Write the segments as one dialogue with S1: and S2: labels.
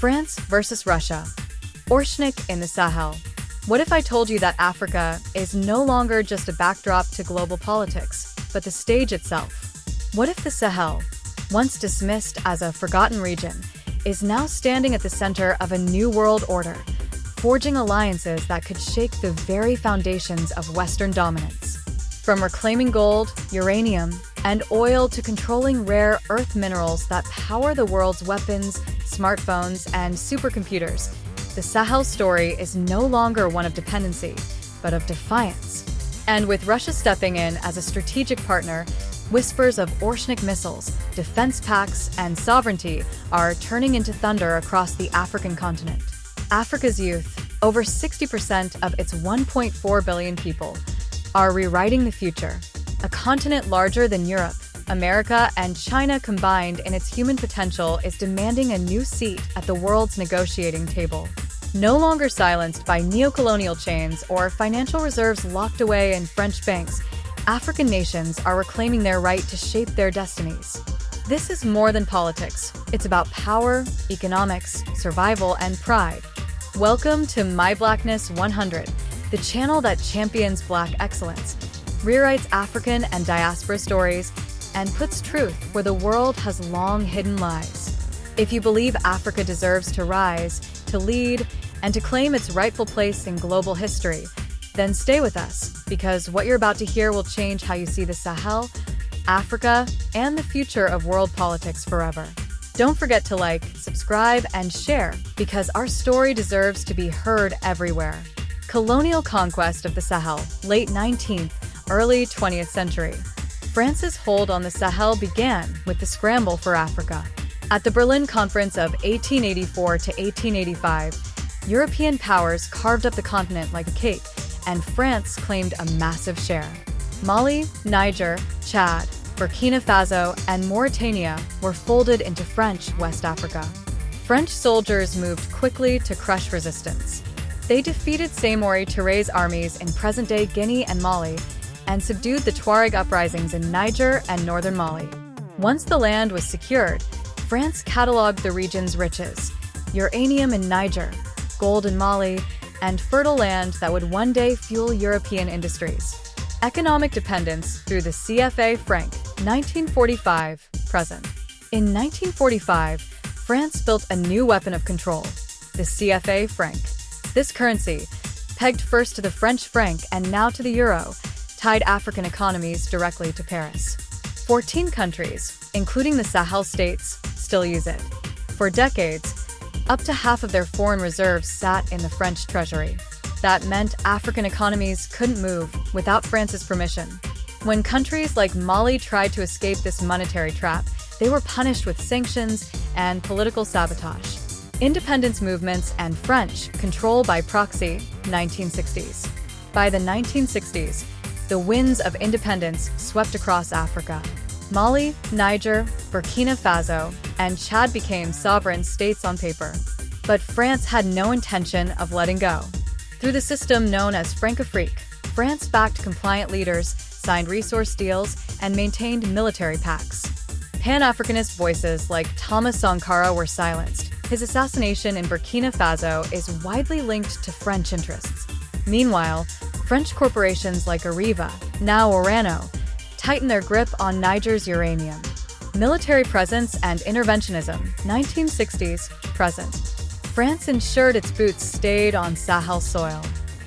S1: France versus Russia. Oreshnik in the Sahel. What if I told you that Africa is no longer just a backdrop to global politics, but the stage itself? What if the Sahel, once dismissed as a forgotten region, is now standing at the center of a new world order, forging alliances that could shake the very foundations of Western dominance? From reclaiming gold, uranium, and oil to controlling rare earth minerals that power the world's weapons, smartphones, and supercomputers, the Sahel story is no longer one of dependency, but of defiance. And with Russia stepping in as a strategic partner, whispers of Oreshnik missiles, defense pacts, and sovereignty are turning into thunder across the African continent. Africa's youth, over 60% of its 1.4 billion people, are rewriting the future. A continent larger than Europe, America, and China combined in its human potential is demanding a new seat at the world's negotiating table. No longer silenced by neocolonial chains or financial reserves locked away in French banks, African nations are reclaiming their right to shape their destinies. This is more than politics. It's about power, economics, survival, and pride. Welcome to My Blackness 100, the channel that champions Black excellence, rewrites African and diaspora stories, and puts truth where the world has long hidden lies. If you believe Africa deserves to rise, to lead, and to claim its rightful place in global history, then stay with us, because what you're about to hear will change how you see the Sahel, Africa, and the future of world politics forever. Don't forget to like, subscribe, and share, because our story deserves to be heard everywhere. Colonial conquest of the Sahel, late 19th, early 20th century. France's hold on the Sahel began with the scramble for Africa. At the Berlin Conference of 1884 to 1885, European powers carved up the continent like a cake, and France claimed a massive share. Mali, Niger, Chad, Burkina Faso, and Mauritania were folded into French West Africa. French soldiers moved quickly to crush resistance. They defeated Sémoury Touré's armies in present-day Guinea and Mali, and subdued the Tuareg uprisings in Niger and northern Mali. Once the land was secured, France cataloged the region's riches: uranium in Niger, gold in Mali, and fertile land that would one day fuel European industries. Economic dependence through the CFA franc, 1945 present. In 1945, France built a new weapon of control, the CFA franc. This currency, pegged first to the French franc and now to the euro, tied African economies directly to Paris. 14 countries, including the Sahel states, still use it. For decades, up to half of their foreign reserves sat in the French treasury. That meant African economies couldn't move without France's permission. When countries like Mali tried to escape this monetary trap, they were punished with sanctions and political sabotage. Independence movements and French control by proxy, 1960s. By the 1960s, the winds of independence swept across Africa. Mali, Niger, Burkina Faso, and Chad became sovereign states on paper. But France had no intention of letting go. Through the system known as Francafrique, France backed compliant leaders, signed resource deals, and maintained military pacts. Pan-Africanist voices like Thomas Sankara were silenced. His assassination in Burkina Faso is widely linked to French interests. Meanwhile, French corporations like Areva, now Orano, tightened their grip on Niger's uranium. Military presence and interventionism, 1960s, present. France ensured its boots stayed on Sahel soil.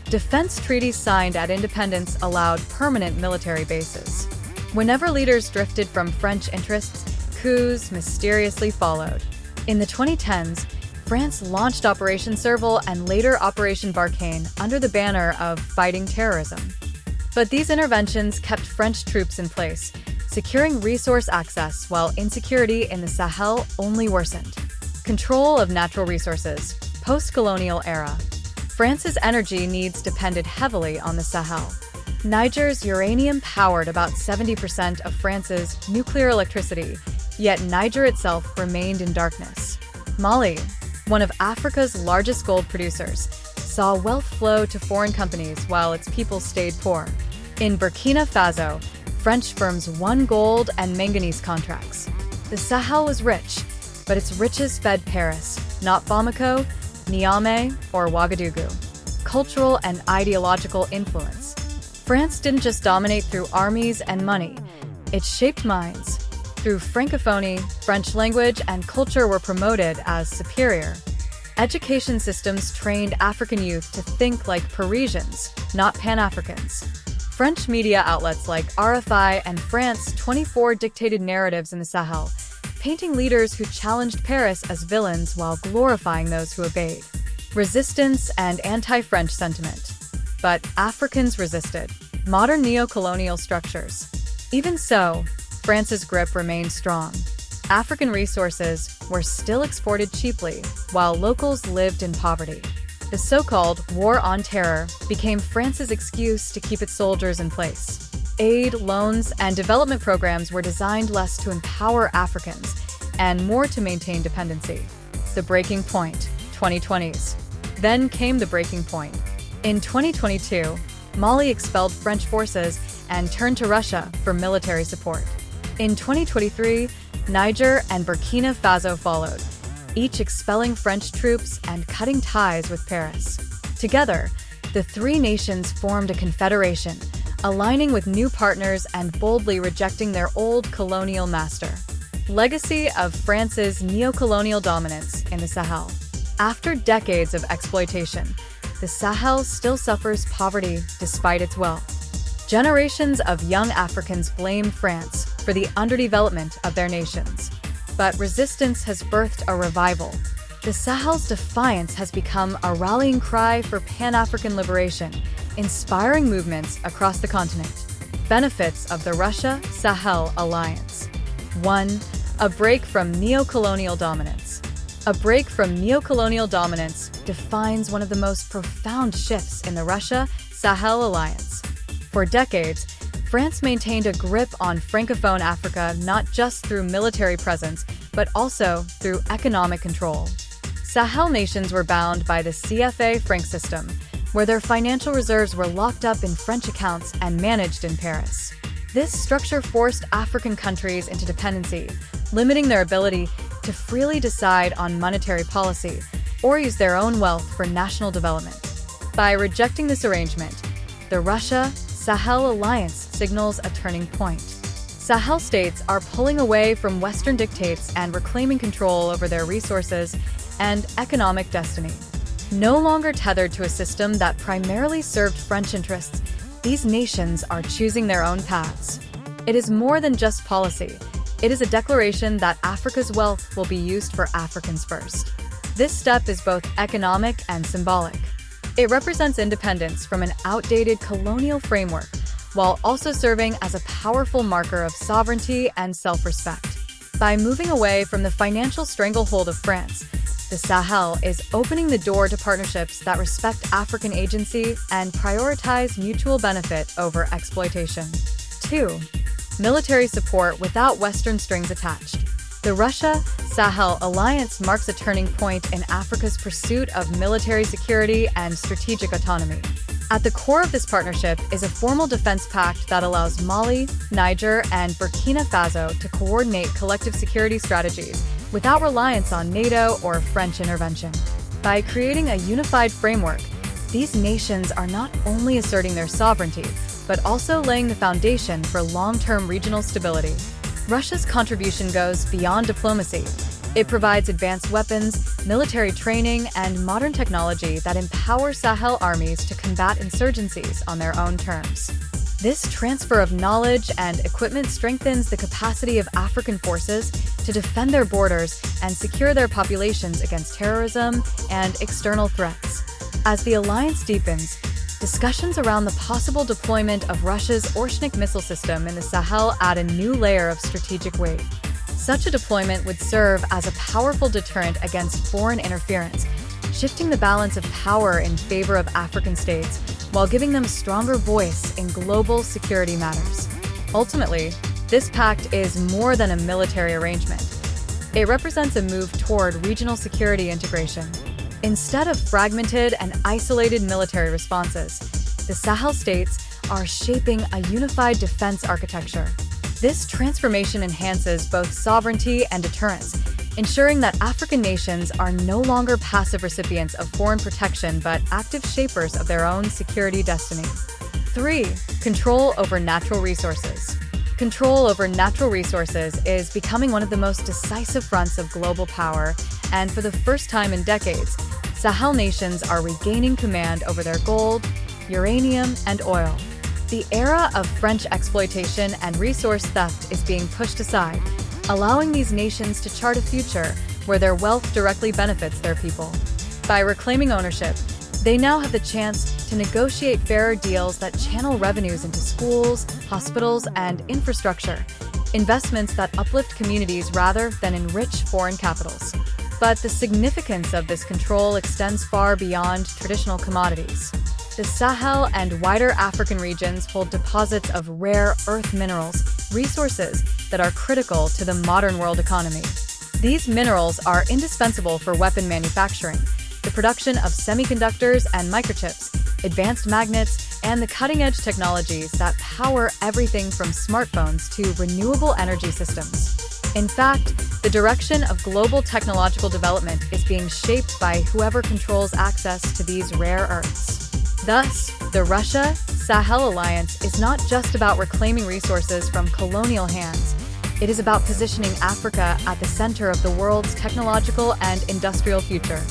S1: Defense treaties signed at independence allowed permanent military bases. Whenever leaders drifted from French interests, coups mysteriously followed. In the 2010s, France launched Operation Serval and later Operation Barkhane under the banner of fighting terrorism. But these interventions kept French troops in place, securing resource access while insecurity in the Sahel only worsened. Control of natural resources, post-colonial era. France's energy needs depended heavily on the Sahel. Niger's uranium powered about 70% of France's nuclear electricity, yet Niger itself remained in darkness. Mali, one of Africa's largest gold producers, saw wealth flow to foreign companies while its people stayed poor. In Burkina Faso, French firms won gold and manganese contracts. The Sahel was rich, but its riches fed Paris, not Bamako, Niamey, or Ouagadougou. Cultural and ideological influence. France didn't just dominate through armies and money, it shaped minds. Through Francophonie, French language and culture were promoted as superior. Education systems trained African youth to think like Parisians, not Pan-Africans. French media outlets like RFI and France 24 dictated narratives in the Sahel, painting leaders who challenged Paris as villains while glorifying those who obeyed. Resistance and anti-French sentiment. But Africans resisted. Modern neo-colonial structures. Even so, France's grip remained strong. African resources were still exported cheaply, while locals lived in poverty. The so-called War on Terror became France's excuse to keep its soldiers in place. Aid, loans, and development programs were designed less to empower Africans and more to maintain dependency. The breaking point, 2020s. Then came the breaking point. In 2022, Mali expelled French forces and turned to Russia for military support. In 2023, Niger and Burkina Faso followed, each expelling French troops and cutting ties with Paris. Together, the three nations formed a confederation, aligning with new partners and boldly rejecting their old colonial master. Legacy of France's neo-colonial dominance in the Sahel. After decades of exploitation, the Sahel still suffers poverty despite its wealth. Generations of young Africans blame France for the underdevelopment of their nations. But resistance has birthed a revival. The Sahel's defiance has become a rallying cry for Pan-African liberation, inspiring movements across the continent. Benefits of the Russia-Sahel alliance. 1. A break from neo-colonial dominance. A break from neo-colonial dominance defines one of the most profound shifts in the Russia-Sahel alliance. For decades, France maintained a grip on Francophone Africa not just through military presence, but also through economic control. Sahel nations were bound by the CFA franc system, where their financial reserves were locked up in French accounts and managed in Paris. This structure forced African countries into dependency, limiting their ability to freely decide on monetary policy or use their own wealth for national development. By rejecting this arrangement, the Russia-Sahel alliance signals a turning point. Sahel states are pulling away from Western dictates and reclaiming control over their resources and economic destiny. No longer tethered to a system that primarily served French interests, these nations are choosing their own paths. It is more than just policy. It is a declaration that Africa's wealth will be used for Africans first. This step is both economic and symbolic. It represents independence from an outdated colonial framework, while also serving as a powerful marker of sovereignty and self-respect. By moving away from the financial stranglehold of France, the Sahel is opening the door to partnerships that respect African agency and prioritize mutual benefit over exploitation. 2. Military support without Western strings attached. The Russia-Sahel alliance marks a turning point in Africa's pursuit of military security and strategic autonomy. At the core of this partnership is a formal defense pact that allows Mali, Niger, and Burkina Faso to coordinate collective security strategies without reliance on NATO or French intervention. By creating a unified framework, these nations are not only asserting their sovereignty, but also laying the foundation for long-term regional stability. Russia's contribution goes beyond diplomacy. It provides advanced weapons, military training, and modern technology that empower Sahel armies to combat insurgencies on their own terms. This transfer of knowledge and equipment strengthens the capacity of African forces to defend their borders and secure their populations against terrorism and external threats. As the alliance deepens, discussions around the possible deployment of Russia's Oreshnik missile system in the Sahel add a new layer of strategic weight. Such a deployment would serve as a powerful deterrent against foreign interference, shifting the balance of power in favor of African states while giving them a stronger voice in global security matters. Ultimately, this pact is more than a military arrangement. It represents a move toward regional security integration. Instead of fragmented and isolated military responses, the Sahel states are shaping a unified defense architecture. This transformation enhances both sovereignty and deterrence, ensuring that African nations are no longer passive recipients of foreign protection but active shapers of their own security destiny. 3. Control over natural resources. Control over natural resources is becoming one of the most decisive fronts of global power, and for the first time in decades, Sahel nations are regaining command over their gold, uranium, and oil. The era of French exploitation and resource theft is being pushed aside, allowing these nations to chart a future where their wealth directly benefits their people. By reclaiming ownership, they now have the chance to negotiate fairer deals that channel revenues into schools, hospitals, and infrastructure, investments that uplift communities rather than enrich foreign capitals. But the significance of this control extends far beyond traditional commodities. The Sahel and wider African regions hold deposits of rare earth minerals, resources that are critical to the modern world economy. These minerals are indispensable for weapon manufacturing, the production of semiconductors and microchips, advanced magnets, and the cutting-edge technologies that power everything from smartphones to renewable energy systems. In fact, the direction of global technological development is being shaped by whoever controls access to these rare earths. Thus, the Russia-Sahel alliance is not just about reclaiming resources from colonial hands. It is about positioning Africa at the center of the world's technological and industrial future.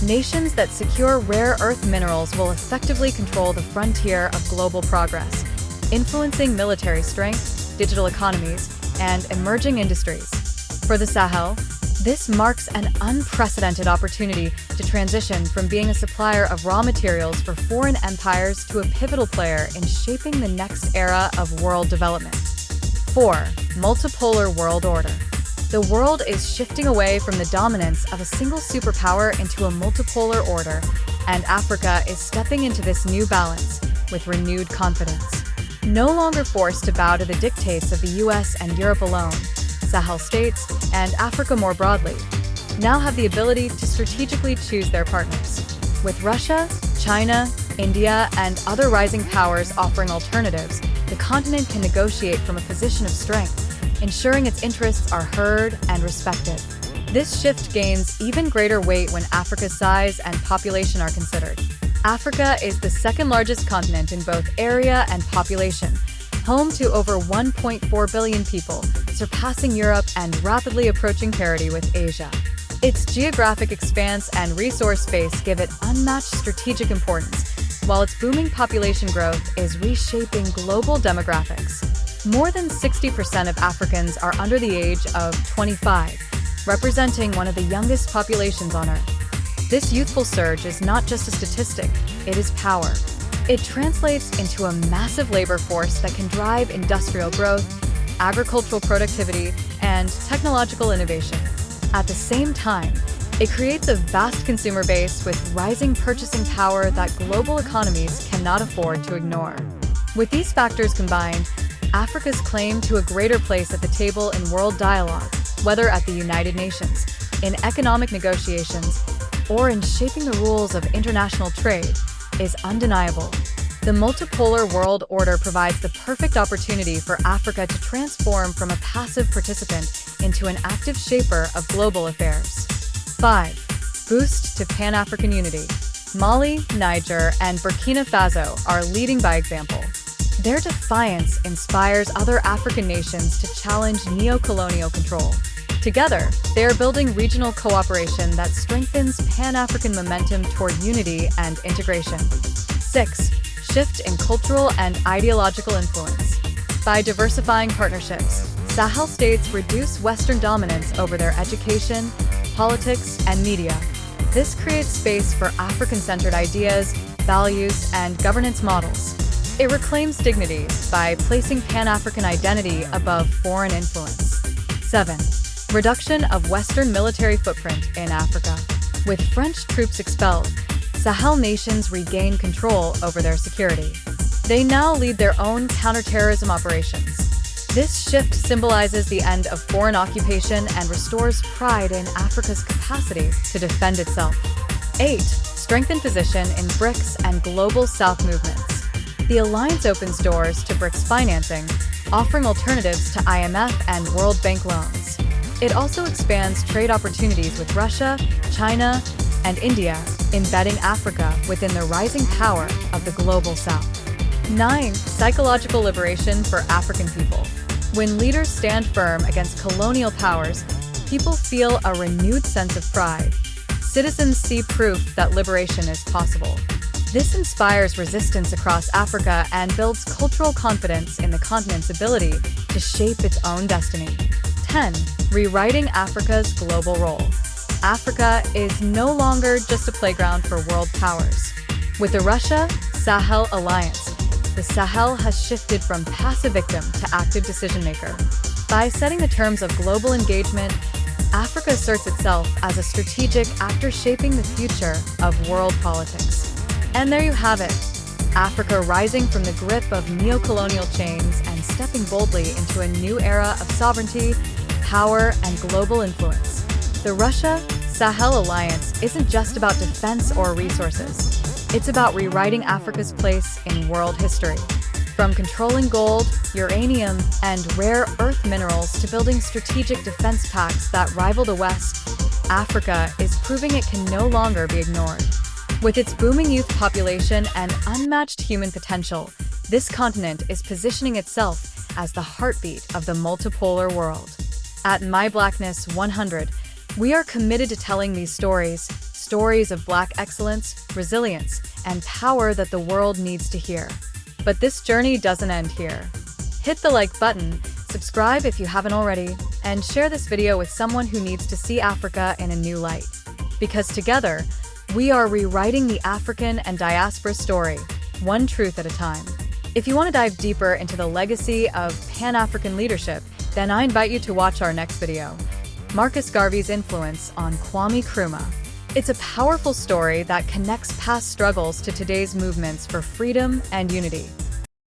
S1: Nations that secure rare earth minerals will effectively control the frontier of global progress, influencing military strength, digital economies, and emerging industries. For the Sahel, this marks an unprecedented opportunity to transition from being a supplier of raw materials for foreign empires to a pivotal player in shaping the next era of world development. 4. Multipolar world order. The world is shifting away from the dominance of a single superpower into a multipolar order, and Africa is stepping into this new balance with renewed confidence. No longer forced to bow to the dictates of the US and Europe alone, Sahel states, and Africa more broadly, now have the ability to strategically choose their partners. With Russia, China, India, and other rising powers offering alternatives, the continent can negotiate from a position of strength, ensuring its interests are heard and respected. This shift gains even greater weight when Africa's size and population are considered. Africa is the second largest continent in both area and population, home to over 1.4 billion people, surpassing Europe and rapidly approaching parity with Asia. Its geographic expanse and resource base give it unmatched strategic importance, while its booming population growth is reshaping global demographics. More than 60% of Africans are under the age of 25, representing one of the youngest populations on Earth. This youthful surge is not just a statistic, it is power. It translates into a massive labor force that can drive industrial growth, agricultural productivity, and technological innovation. At the same time, it creates a vast consumer base with rising purchasing power that global economies cannot afford to ignore. With these factors combined, Africa's claim to a greater place at the table in world dialogue, whether at the United Nations, in economic negotiations, or in shaping the rules of international trade, is undeniable. The multipolar world order provides the perfect opportunity for Africa to transform from a passive participant into an active shaper of global affairs. 5. Boost to Pan-African unity. Mali, Niger, and Burkina Faso are leading by example. Their defiance inspires other African nations to challenge neo-colonial control. Together, they are building regional cooperation that strengthens Pan-African momentum toward unity and integration. 6. Shift in cultural and ideological influence. By diversifying partnerships, Sahel states reduce Western dominance over their education, politics, and media. This creates space for African-centered ideas, values, and governance models. It reclaims dignity by placing Pan-African identity above foreign influence. 7. Reduction of Western military footprint in Africa. With French troops expelled, Sahel nations regain control over their security. They now lead their own counterterrorism operations. This shift symbolizes the end of foreign occupation and restores pride in Africa's capacity to defend itself. 8. Strengthen position in BRICS and Global South movements. The alliance opens doors to BRICS financing, offering alternatives to IMF and World Bank loans. It also expands trade opportunities with Russia, China, and India, embedding Africa within the rising power of the global South. 9. Psychological liberation for African people. When leaders stand firm against colonial powers, people feel a renewed sense of pride. Citizens see proof that liberation is possible. This inspires resistance across Africa and builds cultural confidence in the continent's ability to shape its own destiny. 10. Rewriting Africa's global role. Africa is no longer just a playground for world powers. With the Russia-Sahel alliance, the Sahel has shifted from passive victim to active decision-maker. By setting the terms of global engagement, Africa asserts itself as a strategic actor shaping the future of world politics. And there you have it, Africa rising from the grip of neo-colonial chains and stepping boldly into a new era of sovereignty, power, and global influence. The Russia-Sahel alliance isn't just about defense or resources. It's about rewriting Africa's place in world history. From controlling gold, uranium, and rare earth minerals to building strategic defense pacts that rival the West, Africa is proving it can no longer be ignored. With its booming youth population and unmatched human potential, this continent is positioning itself as the heartbeat of the multipolar world. At My Blackness 100, we are committed to telling these stories of Black excellence, resilience, and power that the world needs to hear. But this journey doesn't end here. Hit the like button, subscribe if you haven't already, and share this video with someone who needs to see Africa in a new light. Because together, we are rewriting the African and diaspora story, one truth at a time. If you want to dive deeper into the legacy of Pan-African leadership, then I invite you to watch our next video, Marcus Garvey's influence on Kwame Nkrumah. It's a powerful story that connects past struggles to today's movements for freedom and unity.